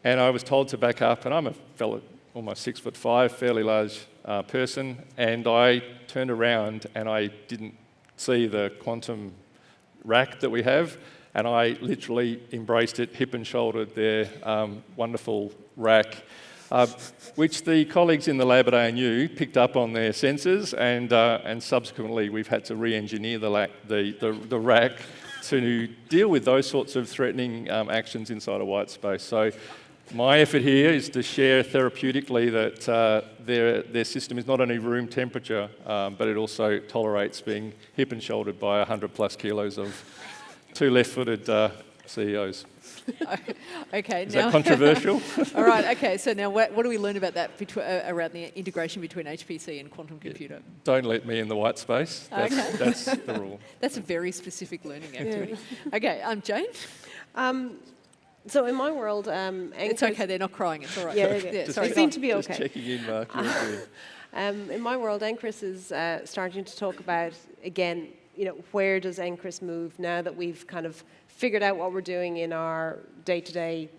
And I was told to back up, and I'm a fellow, almost 6'5", fairly large person, and I turned around and I didn't see the quantum rack that we have, and I literally embraced it, hip and shouldered their wonderful rack, which the colleagues in the lab at ANU picked up on their sensors, and subsequently we've had to re-engineer the rack to deal with those sorts of threatening actions inside a white space. So my effort here is to share therapeutically that their system is not only room temperature, but it also tolerates being hip and shouldered by 100+ kilos of two left-footed CEOs. Okay, Is now that controversial? all right. Okay, so now what do we learn about that around the integration between HPC and quantum computer? Don't let me in the white space. That's the rule. That's a very specific learning activity. Okay, Jane. So in my world, It's okay. They're not crying. It's all right. Yeah, okay. Sorry. They seem to be Just okay. checking in, Mark. You're okay. In my world, NCRIS is starting to talk about, again, where does NCRIS move now that we've kind of figured out what we're doing in our day-to-day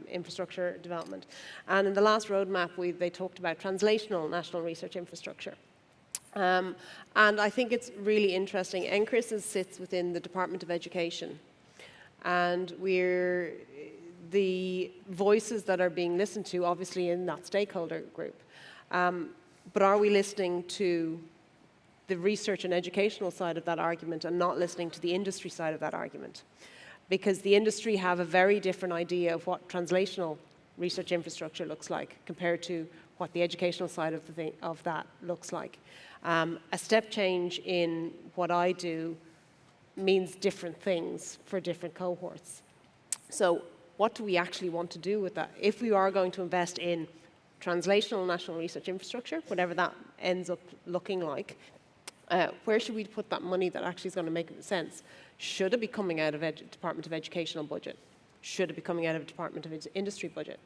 infrastructure development. And in the last roadmap, they talked about translational national research infrastructure. And I think it's really interesting. NCRIS sits within the Department of Education. And we're the voices that are being listened to, obviously, in that stakeholder group. But are we listening to the research and educational side of that argument and not listening to the industry side of that argument? Because the industry have a very different idea of what translational research infrastructure looks like compared to what the educational side of that looks like. A step change in what I do means different things for different cohorts. So what do we actually want to do with that? If we are going to invest in translational national research infrastructure, whatever that ends up looking like, where should we put that money that actually is going to make sense? Should it be coming out of Department of Educational budget? Should it be coming out of Department of Industry budget?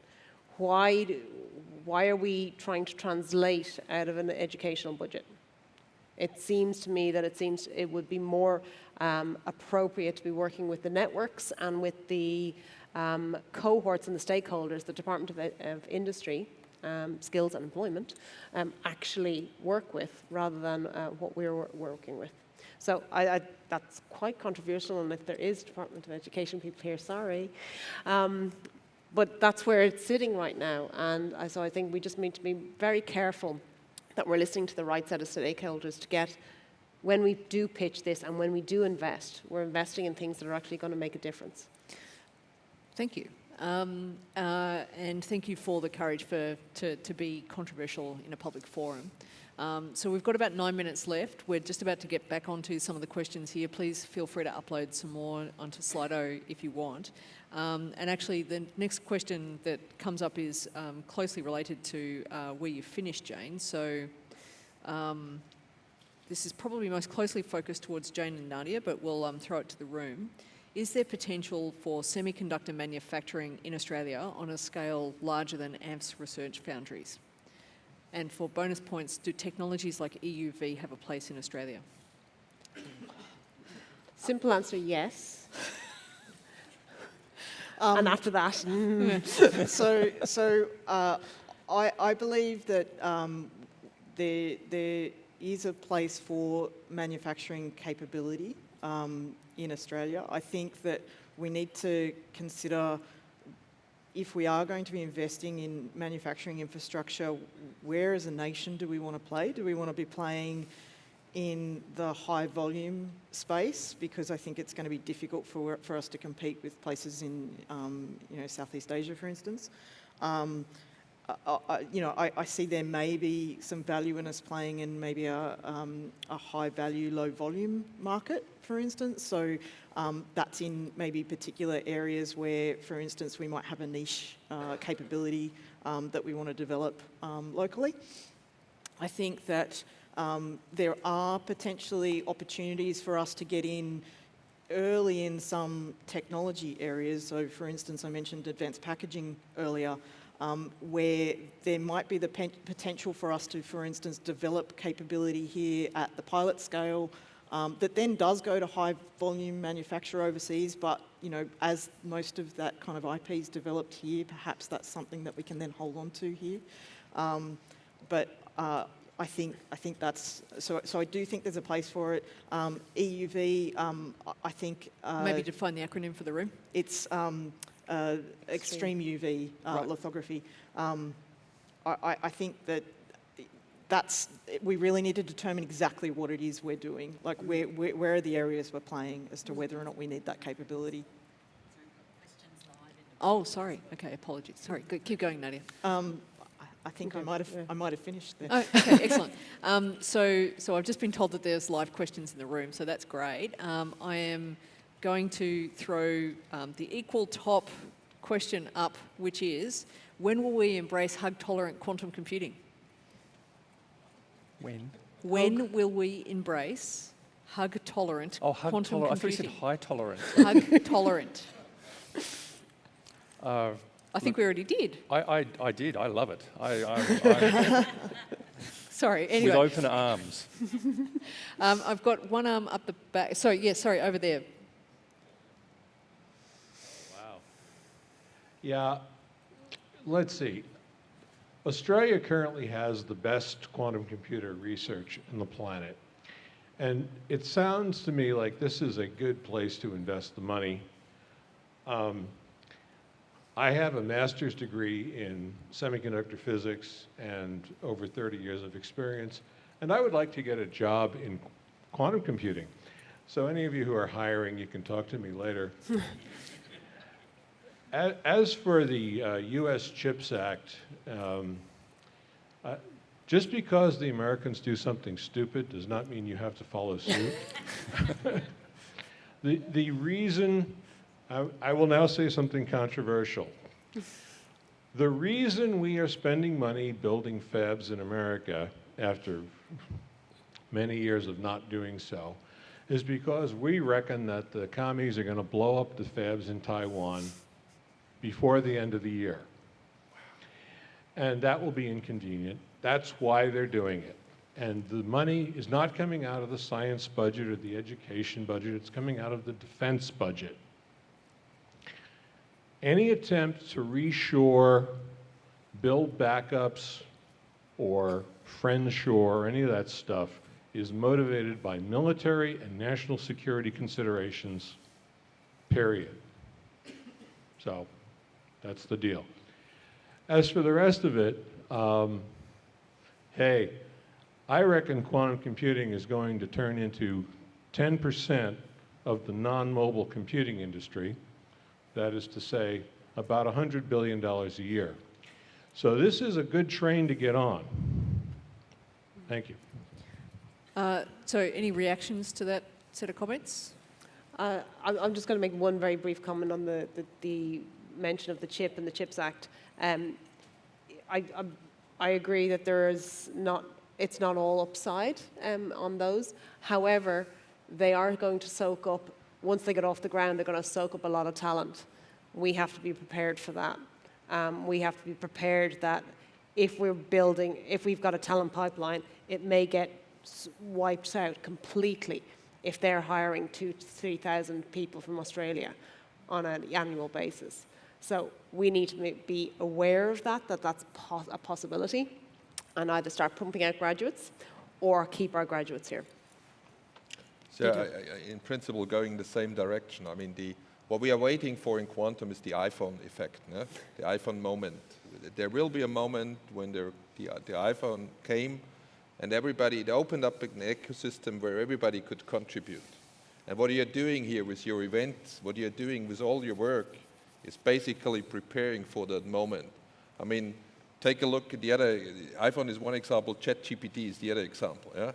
Why are we trying to translate out of an educational budget? It seems to me that it would be more appropriate to be working with the networks and with the cohorts and the stakeholders the Department of Industry, Skills and Employment actually work with rather than what we're working with. So that's quite controversial, and if there is Department of Education people here, sorry. But that's where it's sitting right now, and so I think we just need to be very careful that we're listening to the right set of stakeholders to get, when we do pitch this and when we do invest, we're investing in things that are actually going to make a difference. Thank you. And thank you for the courage to be controversial in a public forum. So we've got about 9 minutes left. We're just about to get back onto some of the questions here. Please feel free to upload some more onto Slido if you want. And actually, the next question that comes up is closely related to where you finished, Jane. So this is probably most closely focused towards Jane and Nadia, but we'll throw it to the room. Is there potential for semiconductor manufacturing in Australia on a scale larger than AMP's research foundries? And for bonus points, do technologies like EUV have a place in Australia? Simple answer, yes. And after that, So I believe that there is a place for manufacturing capability in Australia. I think that we need to consider if we are going to be investing in manufacturing infrastructure, where as a nation do we want to play? Do we want to be playing in the high volume space? Because I think it's going to be difficult for us to compete with places in Southeast Asia, for instance. I see there may be some value in us playing in maybe a high value, low volume market, for instance. So that's in maybe particular areas where, for instance, we might have a niche capability that we want to develop locally. I think that there are potentially opportunities for us to get in early in some technology areas. So, for instance, I mentioned advanced packaging earlier, where there might be the potential for us to, for instance, develop capability here at the pilot scale that then does go to high volume manufacture overseas. But, as most of that kind of IP is developed here, perhaps that's something that we can then hold on to here. I think that's so. I do think there's a place for it. EUV, I think Maybe define the acronym for the room. it's extreme UV lithography. I think we really need to determine exactly what it is we're doing. Like where are the areas we're playing as to whether or not we need that capability. Oh, sorry. Okay, apologies. Sorry. Good. Keep going, Nadia. I think I might have finished there. Oh, okay, excellent. So I've just been told that there's live questions in the room, so that's great. I am going to throw the equal top question up, which is, when will we embrace hug-tolerant quantum computing? When? When will we embrace hug-tolerant Oh, hug quantum tolerant. I thought you computing? said high tolerance. Hug-tolerant. I think we already did. I did. I love it. Sorry, with anyway. open arms. I've got one arm up the back. Sorry, over there. Wow. Yeah, let's see. Australia currently has the best quantum computer research on the planet. And it sounds to me like this is a good place to invest the money. I have a master's degree in semiconductor physics and over 30 years of experience, and I would like to get a job in quantum computing. So any of you who are hiring, you can talk to me later. As for the US CHIPS Act, just because the Americans do something stupid does not mean you have to follow suit. The reason, I will now say something controversial. The reason we are spending money building fabs in America after many years of not doing so is because we reckon that the commies are going to blow up the fabs in Taiwan before the end of the year. And that will be inconvenient. That's why they're doing it. And the money is not coming out of the science budget or the education budget, it's coming out of the defense budget. Any attempt to reshore, build backups, or friendshore, or any of that stuff is motivated by military and national security considerations, period. So that's the deal. As for the rest of it, hey, I reckon quantum computing is going to turn into 10% of the non-mobile computing industry. That is to say, about $100 billion a year. So this is a good train to get on. Thank you. So any reactions to that set of comments? I'm just going to make one very brief comment on the mention of the chip and the CHIPS Act. I agree that it's not all upside on those. However, they are going to soak up, once they get off the ground, they're going to soak up a lot of talent. We have to be prepared for that. We have to be prepared that if we've got a talent pipeline, it may get wiped out completely if they're hiring 2,000 to 3,000 people from Australia on an annual basis. So we need to be aware of that's a possibility, and either start pumping out graduates or keep our graduates here. So in principle, going the same direction. I mean, the what we are waiting for in quantum is the iPhone effect, no? The iPhone moment. There will be a moment when the iPhone came and it opened up an ecosystem where everybody could contribute. And what you're doing here with your events, what you're doing with all your work, is basically preparing for that moment. I mean, take a look at the other, iPhone is one example, ChatGPT is the other example. Yeah?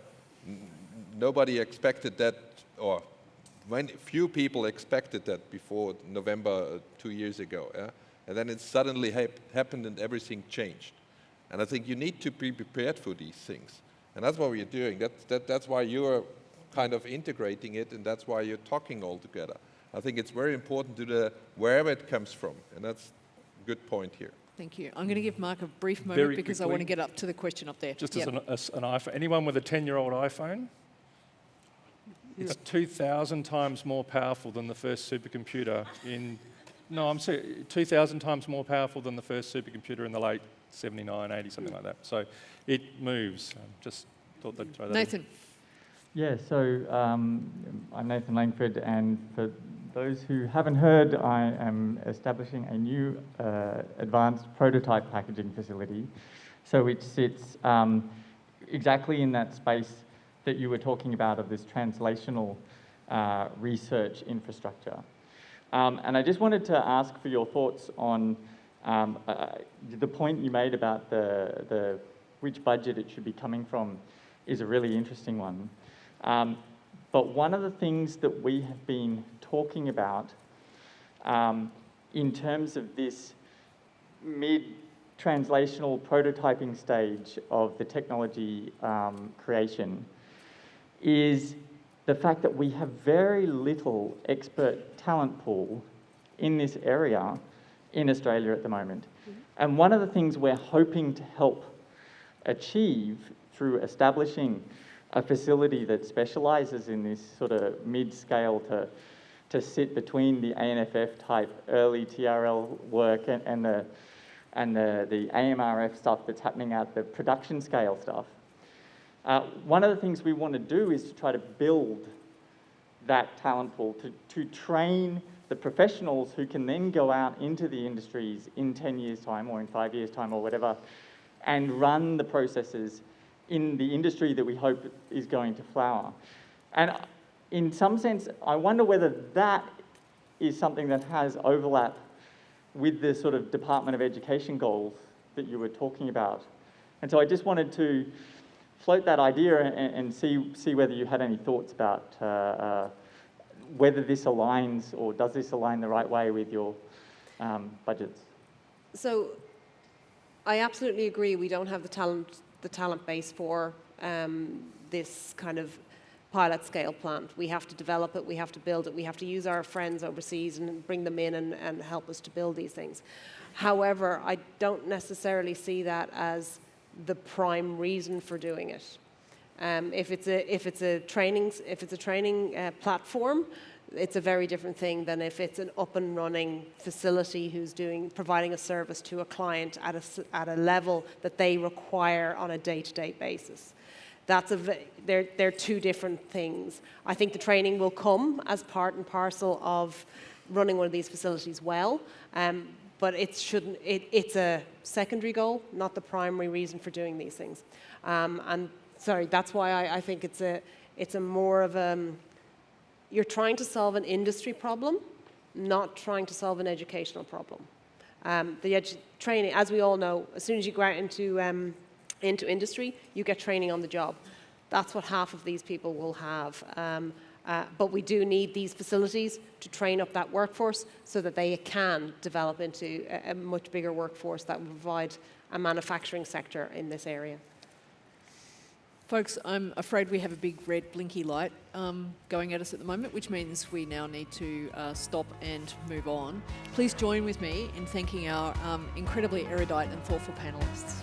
Nobody expected that, or few people expected that before November 2 years ago. Yeah? And then it suddenly happened and everything changed. And I think you need to be prepared for these things. And that's what we're doing. That's why you're kind of integrating it, and that's why you're talking all together. I think it's very important to wherever it comes from, and that's a good point here. Thank you. I'm going to give Mark a brief moment Very because I quickly, want to get up to the question up there. Just Yep. as an iPhone, anyone with a 10-year-old iPhone, it's 2,000 times more powerful than the first supercomputer I'm serious, 2,000 times more powerful than the first supercomputer in the late 79, 80, something like that. So it moves. Just thought that. Nathan. Yeah, so I'm Nathan Langford, and for those who haven't heard, I am establishing a new advanced prototype packaging facility. So it sits exactly in that space that you were talking about of this translational research infrastructure. And I just wanted to ask for your thoughts on the point you made about which budget it should be coming from is a really interesting one. But one of the things that we have been talking about in terms of this mid-translational prototyping stage of the technology creation is the fact that we have very little expert talent pool in this area in Australia at the moment. And one of the things we're hoping to help achieve through establishing a facility that specialises in this sort of mid-scale to sit between the ANFF type early TRL work and the AMRF stuff that's happening at the production scale stuff. One of the things we want to do is to try to build that talent pool, to train the professionals who can then go out into the industries in 10 years' time or in 5 years' time or whatever, and run the processes in the industry that we hope is going to flower. And in some sense, I wonder whether that is something that has overlap with the sort of Department of Education goals that you were talking about. And so I just wanted to float that idea and see whether you had any thoughts about whether this aligns, or does this align the right way with your budgets? So I absolutely agree we don't have the talent base for this kind of pilot scale plant. We have to develop it, we have to build it, we have to use our friends overseas and bring them in and help us to build these things. However, I don't necessarily see that as the prime reason for doing it. If it's a training platform, it's a very different thing than if it's an up and running facility who's providing a service to a client at a level that they require on a day-to-day basis. They're two different things. I think the training will come as part and parcel of running one of these facilities well, but it's a secondary goal, not the primary reason for doing these things. That's why I think it's a more of you're trying to solve an industry problem, not trying to solve an educational problem. Training, as we all know, as soon as you go out into industry, you get training on the job. That's what half of these people will have. But we do need these facilities to train up that workforce so that they can develop into a much bigger workforce that will provide a manufacturing sector in this area. Folks, I'm afraid we have a big red blinky light going at us at the moment, which means we now need to stop and move on. Please join with me in thanking our incredibly erudite and thoughtful panellists.